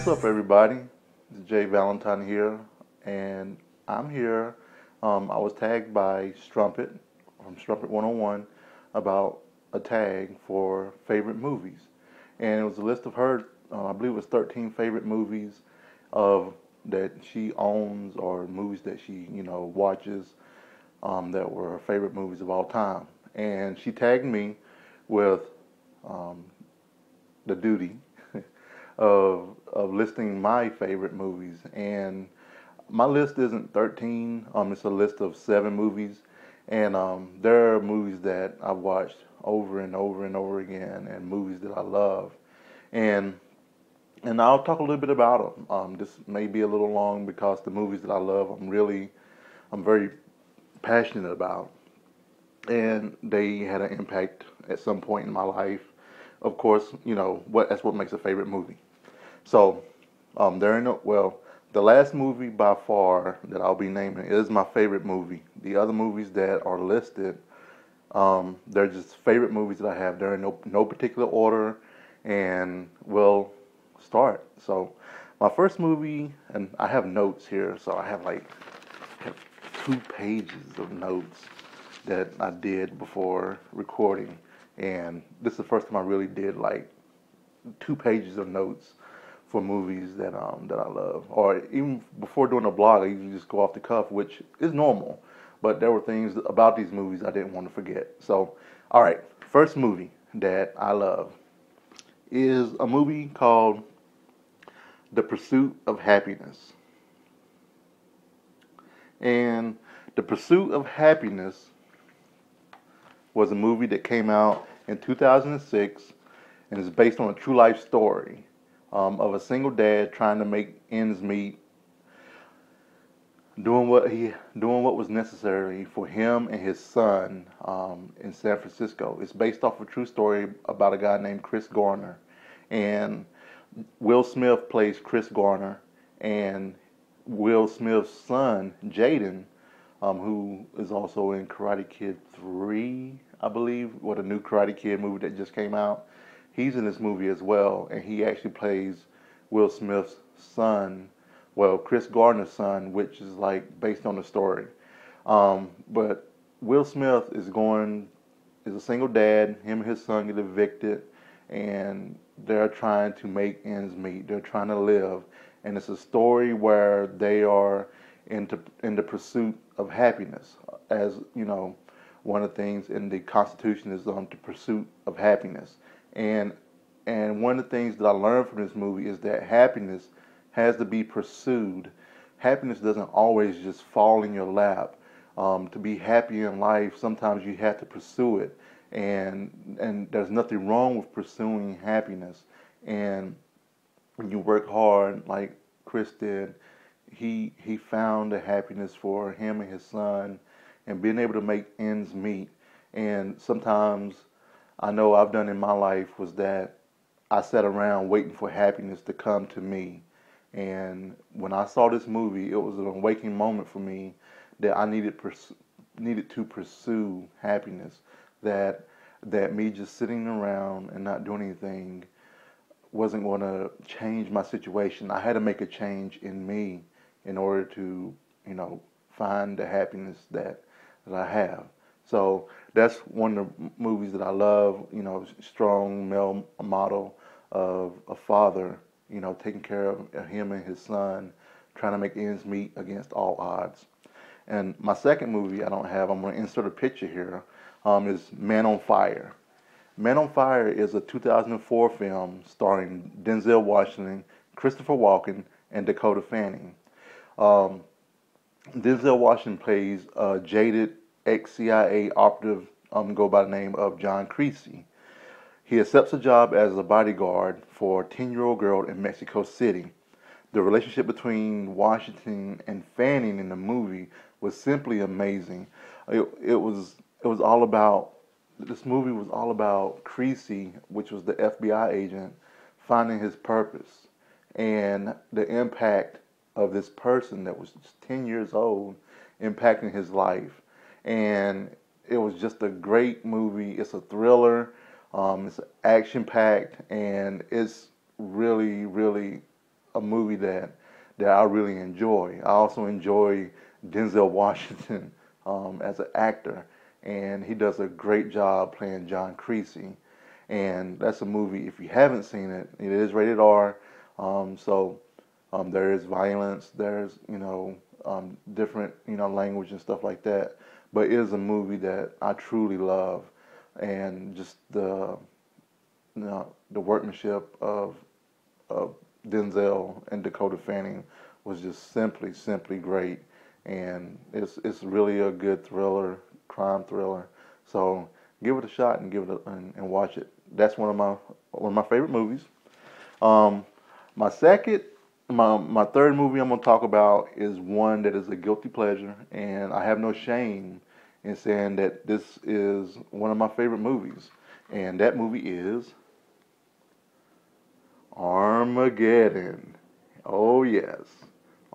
up, everybody? It's Jay Valentine here, and I'm here. I was tagged by Strumpet from Strumpet 101 about a tag for favorite movies, and it was a list of her. I believe it was 13 favorite movies of that she owns or movies that she watches that were her favorite movies of all time. And she tagged me with um, the duty of listing my favorite movies. And my list isn't 13. It's a list of 7 movies, and there are movies that I've watched over and over and over again, and movies that I love. And I'll talk a little bit about them. This may be a little long because the movies that I love, I'm very passionate about, and they had an impact at some point in my life. Of course, that's what makes a favorite movie. So, the last movie by far that I'll be naming is my favorite movie. The other movies that are listed, they're just favorite movies that I have. They're in no particular order, and we'll start. So, my first movie, and I have notes here, so I have 2 pages of notes that I did before recording, and this is the first time I really did like 2 pages of notes for movies that I love. Or even before doing a blog, I usually just go off the cuff, which is normal. But there were things about these movies I didn't want to forget. So, all right, first movie that I love is a movie called The Pursuit of Happiness. And The Pursuit of Happiness was a movie that came out in 2006 and is based on a true life story of a single dad trying to make ends meet, doing what was necessary for him and his son in San Francisco. It's based off a true story about a guy named Chris Garner, and Will Smith plays Chris Garner, and Will Smith's son Jaden, who is also in Karate Kid 3, I believe, or the new Karate Kid movie that just came out. He's in this movie as well, and he actually plays Will Smith's son, well, Chris Gardner's son, which is like based on the story. But Will Smith is a single dad. Him and his son get evicted, and they're trying to make ends meet. They're trying to live, and it's a story where they are in the pursuit of happiness. As you know, one of the things in the Constitution is the pursuit of happiness. And one of the things that I learned from this movie is that happiness has to be pursued. Happiness doesn't always just fall in your lap. To be happy in life, sometimes you have to pursue it, and there's nothing wrong with pursuing happiness. And when you work hard, like Chris did, he found the happiness for him and his son, and being able to make ends meet. And sometimes I know I've done in my life was that I sat around waiting for happiness to come to me. And when I saw this movie, it was an awakening moment for me that I needed to pursue happiness. That me just sitting around and not doing anything wasn't going to change my situation. I had to make a change in me in order to, find the happiness that I have. So that's one of the movies that I love. Strong male model of a father, taking care of him and his son, trying to make ends meet against all odds. And my second movie I'm going to insert a picture here, is Man on Fire. Man on Fire is a 2004 film starring Denzel Washington, Christopher Walken, and Dakota Fanning. Um, Denzel Washington plays a jaded ex-CIA operative, go by the name of John Creasy. He accepts a job as a bodyguard for a 10-year-old girl in Mexico City. The relationship between Washington and Fanning in the movie was simply amazing. It was all about This movie was all about Creasy, which was the FBI agent, finding his purpose and the impact of this person that was just 10 years old impacting his life. And it was just a great movie. It's a thriller. It's action packed, and it's really, really a movie that I really enjoy. I also enjoy Denzel Washington as an actor, and he does a great job playing John Creasy. And that's a movie. If you haven't seen it, it is rated R. So there is violence. There's different language and stuff like that. But it is a movie that I truly love, and just the workmanship of Denzel and Dakota Fanning was just simply great, and it's really a good crime thriller. So give it a shot and and watch it. That's one of my favorite movies. Um, my second, my third movie I'm gonna talk about is one that is a guilty pleasure, and I have no shame in saying that this is one of my favorite movies, and that movie is Armageddon. Oh yes,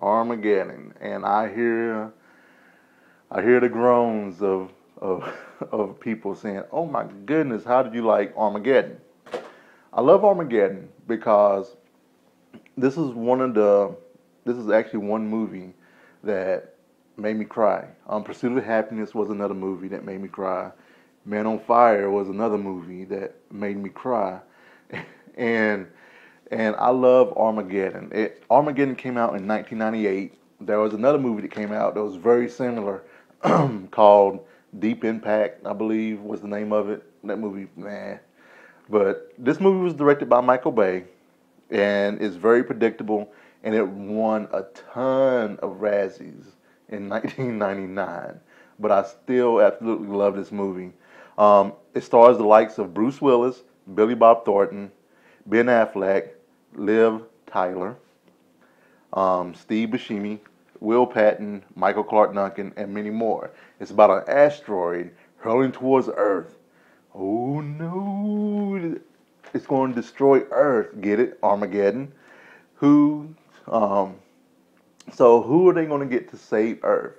Armageddon. And I hear the groans of of people saying, "Oh my goodness, how did you like Armageddon?" I love Armageddon because this is this is actually one movie that made me cry. Pursuit of Happiness was another movie that made me cry. Man on Fire was another movie that made me cry. and and I love Armageddon. Armageddon came out in 1998. There was another movie that came out that was very similar, called Deep Impact, I believe was the name of it. That movie, man. But this movie was directed by Michael Bay, and it's very predictable, and it won a ton of Razzies in 1999. But I still absolutely love this movie. It stars the likes of Bruce Willis, Billy Bob Thornton, Ben Affleck, Liv Tyler, Steve Buscemi, Will Patton, Michael Clark Duncan, and many more. It's about an asteroid hurling towards Earth. Oh no! It's going to destroy Earth. Get it? Armageddon. Who? Um, so who are they going to get to save Earth?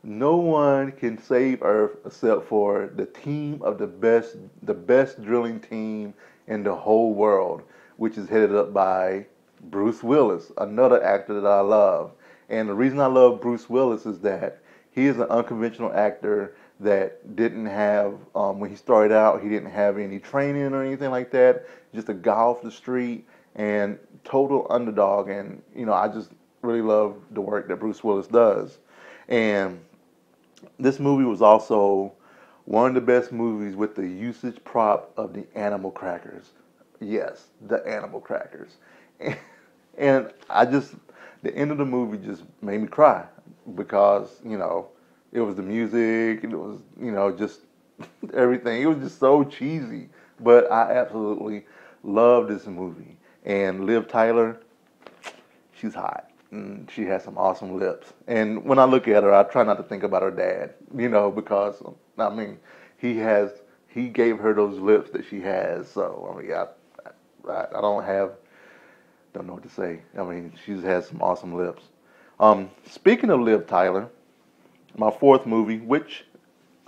No one can save Earth except for the team of the best drilling team in the whole world, which is headed up by Bruce Willis, another actor that I love. And the reason I love Bruce Willis is that he is an unconventional actor that didn't have, when he started out, he didn't have any training or anything like that. Just a guy off the street and total underdog. And, I just really love the work that Bruce Willis does. And this movie was also one of the best movies with the usage prop of the animal crackers. Yes, the animal crackers. And the end of the movie just made me cry because, it was the music, and it was, just everything. It was just so cheesy. But I absolutely love this movie. And Liv Tyler, she's hot. And she has some awesome lips. And when I look at her, I try not to think about her dad, because, he gave her those lips that she has. So, I don't know what to say. She just has some awesome lips. Speaking of Liv Tyler, my fourth movie, which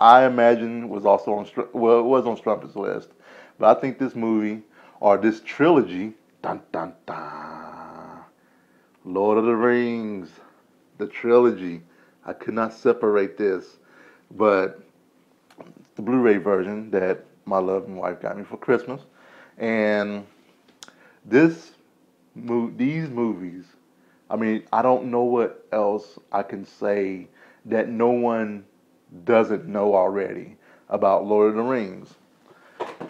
I imagine was also it was on Strumpet's list, but I think this movie, or this trilogy, dun dun dun, Lord of the Rings, the trilogy. I could not separate this, but the Blu-ray version that my loving wife got me for Christmas, and these movies. I don't know what else I can say that no one doesn't know already about Lord of the Rings.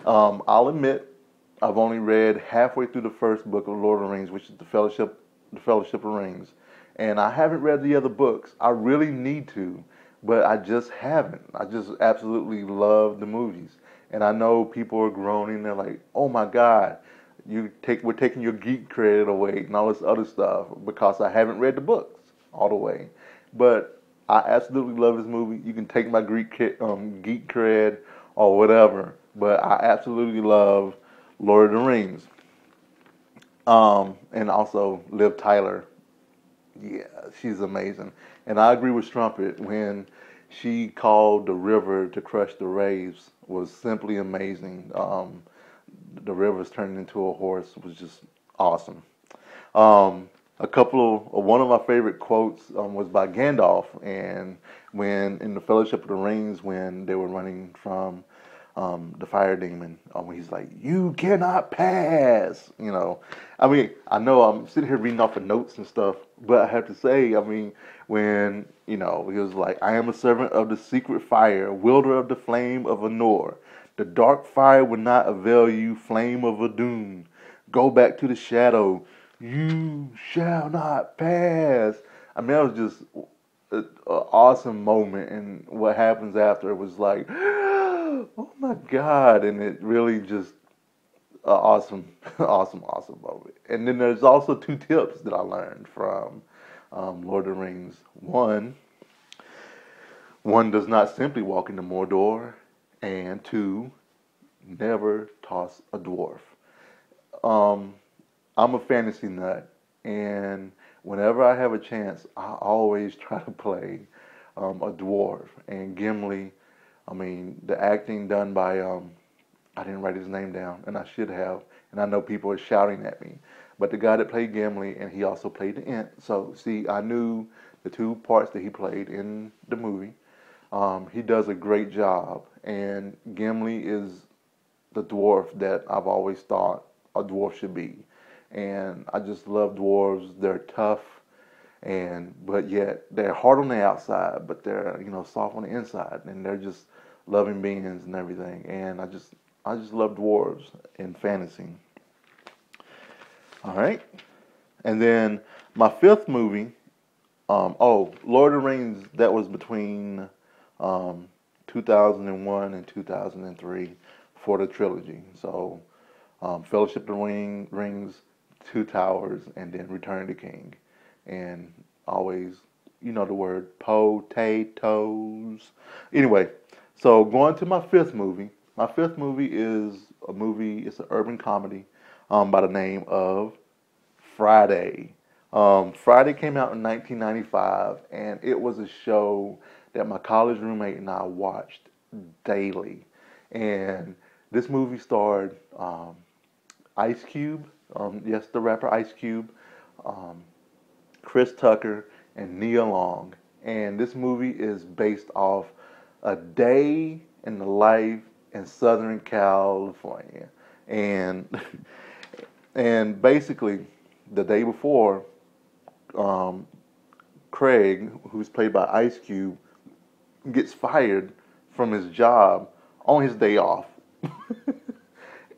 I'll admit, I've only read halfway through the first book of Lord of the Rings, which is the Fellowship of Rings, and I haven't read the other books. I really need to, but I just haven't. I just absolutely love the movies, and I know people are groaning. They're like, "Oh my God, we're taking your geek credit away and all this other stuff," because I haven't read the books all the way. But I absolutely love this movie. You can take my geek cred or whatever, but I absolutely love Lord of the Rings. And also Liv Tyler. Yeah, she's amazing. And I agree with Strumpet when she called the river to crush the waves was simply amazing. The rivers turning into a horse was just awesome. One of my favorite quotes was by Gandalf, and when in the Fellowship of the Rings, when they were running from the fire demon, when he's like, "You cannot pass," I mean, I know I'm sitting here reading off the notes and stuff, but I have to say, I mean, when he was like, "I am a servant of the secret fire, wielder of the flame of Anor. The dark fire will not avail you, flame of Adun. Go back to the shadow. You shall not pass." I mean, that was just an awesome moment, and what happens after was like, oh my God, and it really just awesome, awesome moment. And then there's also two tips that I learned from Lord of the Rings. One does not simply walk into Mordor, and two, never toss a dwarf. Um, I'm a fantasy nut, and whenever I have a chance, I always try to play a dwarf. And Gimli, I mean, the acting done by I didn't write his name down, and I should have. And I know people are shouting at me, but the guy that played Gimli, and he also played the Ent. So see, I knew the two parts that he played in the movie. He does a great job, and Gimli is the dwarf that I've always thought a dwarf should be. And I just love dwarves. They're tough, but yet they're hard on the outside, but they're soft on the inside, and they're just loving beings and everything. And I just love dwarves in fantasy. All right, and then my fifth movie. Lord of the Rings. That was between 2001 and 2003 for the trilogy. So Fellowship of the Rings, Two Towers, and then Return of the King. And always, the word potatoes. Anyway, so going to my fifth movie. My fifth movie is it's an urban comedy by the name of Friday. Friday came out in 1995, and it was a show that my college roommate and I watched daily. And this movie starred Ice Cube, yes, the rapper Ice Cube, um, Chris Tucker, and Nia Long. And this movie is based off a day in the life in Southern California. And and basically, the day before, um, Craig, who's played by Ice Cube, gets fired from his job on his day off.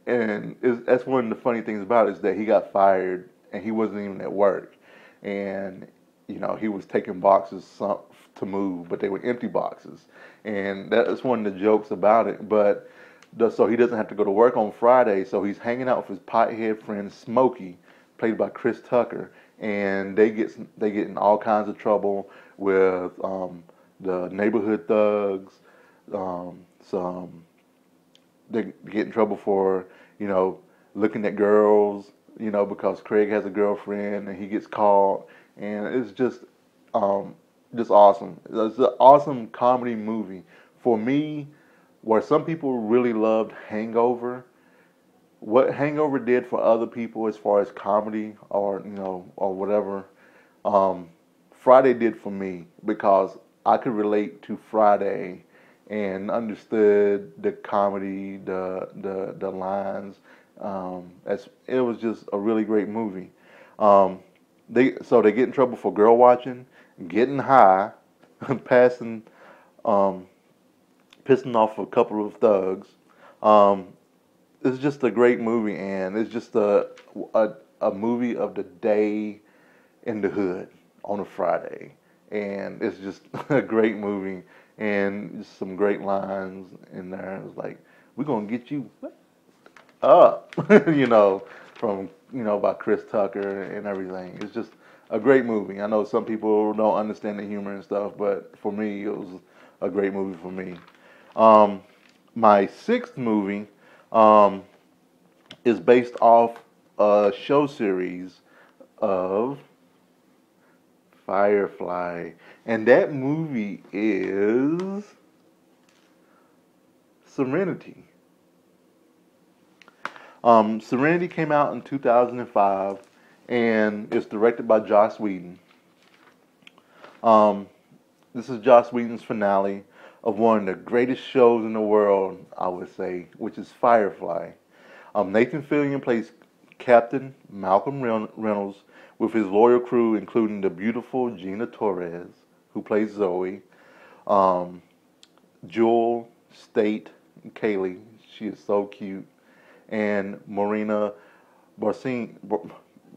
And that's one of the funny things about it is that he got fired and he wasn't even at work. And, he was taking boxes to move, but they were empty boxes. And that's one of the jokes about it. But so he doesn't have to go to work on Friday. So he's hanging out with his pothead friend Smokey, played by Chris Tucker. And they get in all kinds of trouble with the neighborhood thugs. Some They get in trouble for looking at girls, because Craig has a girlfriend and he gets caught, and it's just awesome. It's an awesome comedy movie for me. Where some people really loved Hangover, what Hangover did for other people as far as comedy or whatever, Friday did for me, because I could relate to Friday and understood the comedy, the lines. As it was just a really great movie. They get in trouble for girl watching, getting high, passing, pissing off a couple of thugs. Um, it's just a great movie, and it's just a movie of the day in the hood on a Friday, and it's just a great movie, and just some great lines in there. It's like, we're gonna get you up, from by Chris Tucker and everything. It's just a great movie. I know some people don't understand the humor and stuff, but for me, it was a great movie for me. Um, my sixth movie um, is based off a show series of Firefly, and that movie is Serenity. Serenity came out in 2005, and it's directed by Joss Whedon. Um, this is Joss Whedon's finale of one of the greatest shows in the world, I would say, which is Firefly. Nathan Fillion plays Captain Malcolm Reynolds with his loyal crew, including the beautiful Gina Torres, who plays Zoe, um, Jewel, State, Kaylee, she is so cute, and Marina Barcine,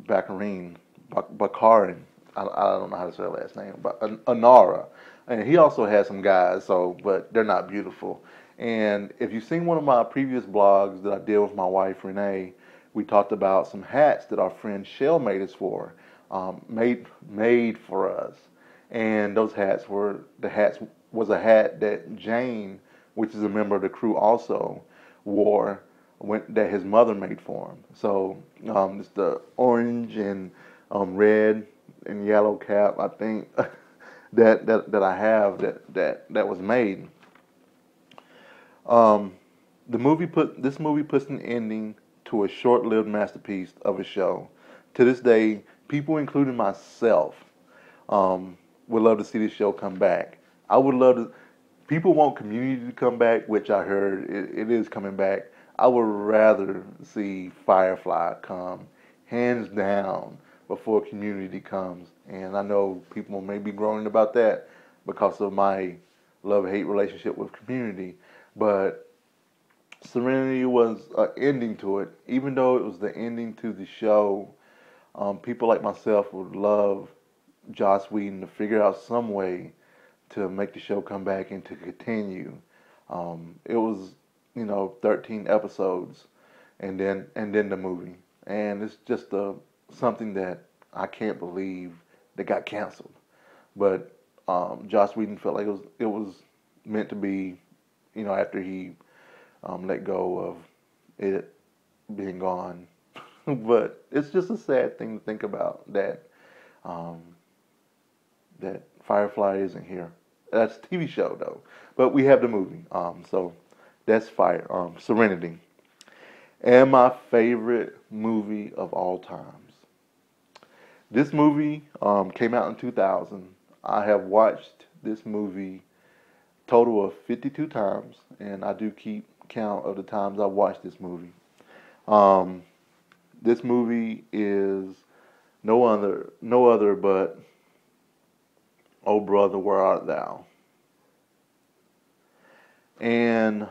Baccarin, Baccarin, I don't know how to say her last name, but Anara. And he also has some guys, so but they're not beautiful. And if you've seen one of my previous blogs that I did with my wife Renee, we talked about some hats that our friend Shell made us for, made for us. And those hats were the hats was a hat that Jane, which is a member of the crew, also wore that his mother made for him. So it's the orange and red and yellow cap, I think, that I have that was made. Um, this movie puts an ending to a short-lived masterpiece of a show. To this day, people, including myself, would love to see this show come back. I would love to. People want Community to come back, which I heard it is coming back. I would rather see Firefly come, hands down, before Community comes. And I know people may be groaning about that because of my love-hate relationship with Community. But Serenity was an ending to it. Even though it was the ending to the show, people like myself would love Joss Whedon to figure out some way to make the show come back and to continue. It was, 13 episodes, and then the movie, and it's just something that I can't believe that got canceled. But Joss Whedon felt like it was meant to be, after he let go of it being gone. But it's just a sad thing to think about um, that Firefly isn't here. That's a TV show though, but we have the movie. So that's Serenity, and my favorite movie of all times. This movie came out in 2000. I have watched this movie total of 52 times, and I do keep count of the times I watched this movie. Um, this movie is no other but Oh Brother, Where Art Thou? And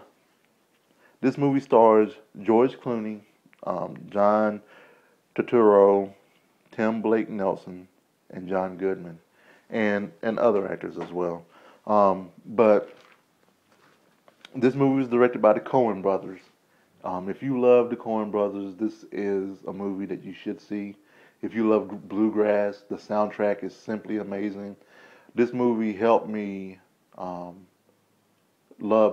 this movie stars George Clooney, John Turturro, Tim Blake Nelson, and John Goodman, and other actors as well. But this movie was directed by the Coen brothers. If you love the Coen brothers, this is a movie that you should see. If you love bluegrass, the soundtrack is simply amazing. This movie helped me love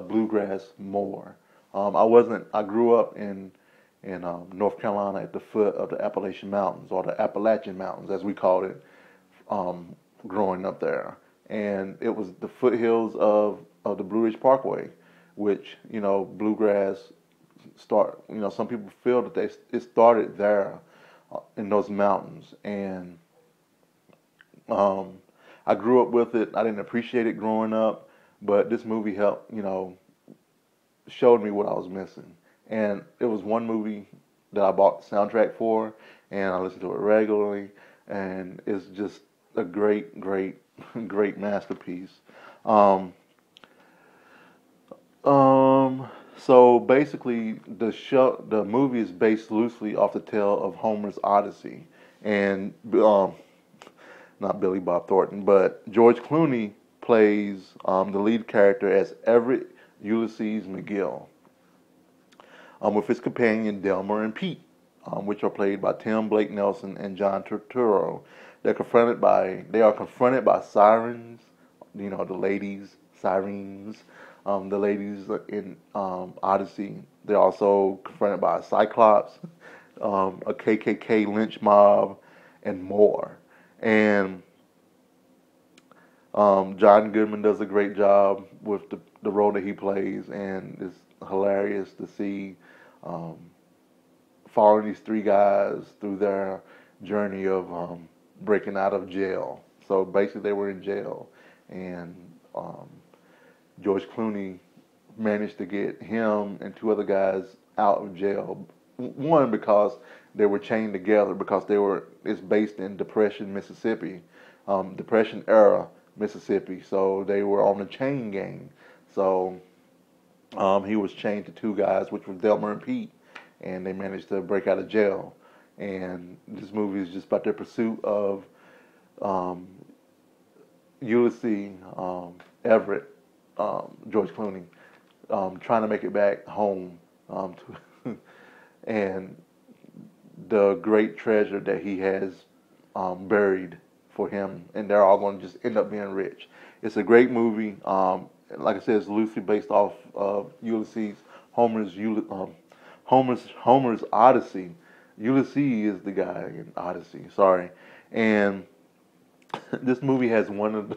bluegrass more. I grew up in North Carolina at the foot of the Appalachian Mountains, or the Appalachian Mountains as we called it, growing up there. And it was the foothills of the Blue Ridge Parkway, which, bluegrass some people feel that it started there in those mountains. And I grew up with it. I didn't appreciate it growing up, but this movie helped, showed me what I was missing. And it was one movie that I bought the soundtrack for, and I listened to it regularly, and it's just a great, great, great masterpiece. Um, so basically, the movie is based loosely off the tale of Homer's Odyssey, and not Billy Bob Thornton, but George Clooney plays the lead character as Everett Ulysses McGill, with his companion Delmer and Pete, which are played by Tim Blake Nelson and John Turturro. They are confronted by sirens, the ladies, sirens, the ladies in Odyssey. They're also confronted by a Cyclops, a KKK lynch mob, and more. And John Goodman does a great job with the role that he plays, and it's hilarious to see following these three guys through journey of breaking out of jail. So basically, they were in jail, and um, George Clooney managed to get him and two other guys out of jail. One because they were chained together because they were. It's based in Depression, Mississippi, Depression era Mississippi. So they were on the chain gang. So he was chained to two guys, which were Delmer and Pete, and they managed to break out of jail. And this movie is just about their pursuit of um, Ulysses Everett, George Clooney, trying to make it back home, and the great treasure that he has buried for him, and they're all going to just end up being rich. It's a great movie. Like I said, it's loosely based off of Ulysses, Homer's Odyssey. Ulysses is the guy in Odyssey. Sorry, and this movie has one of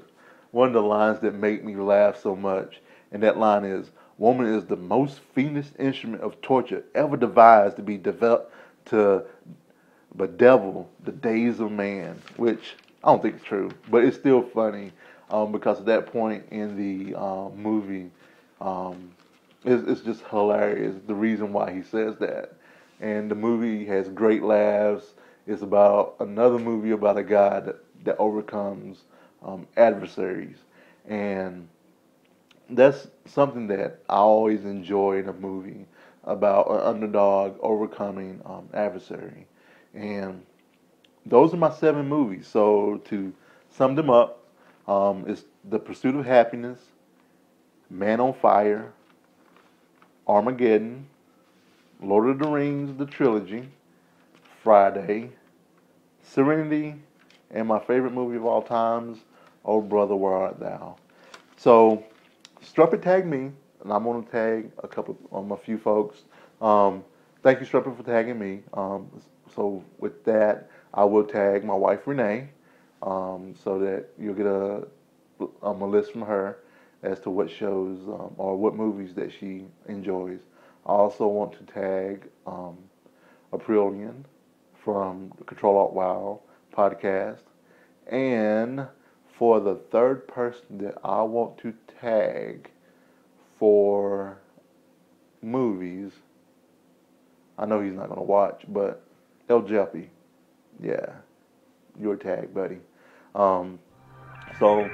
the lines that make me laugh so much, and that line is, "Woman is the most fiendish instrument of torture ever devised to be developed to bedevil the days of man," which I don't think it's true, but it's still funny because at that point in the movie, um, it's just hilarious the reason why he says that. And the movie has great laughs. It's about another movie about a guy that overcomes adversaries. And that's something that I always enjoy in a movie about an underdog overcoming adversary. And those are my 7 movies. So to sum them up, it's The Pursuit of Happiness, Man on Fire, Armageddon, Lord of the Rings, the trilogy, Friday, Serenity, and my favorite movie of all times, Oh Brother, Where Art Thou? So, Strumpet tagged me, and I'm going to tag a few folks. Thank you, Strumpet, for tagging me. So with that, I will tag my wife Renee, so that you'll get a list from her as to what shows or what movies that she enjoys. I also want to tag Aprillian from the Control Alt Wow podcast. And for the third person that I want to tag for movies, I know he's not going to watch, but Eljeppy. Yeah, your tag, buddy. So,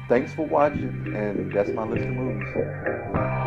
thanks for watching, and that's my list of movies.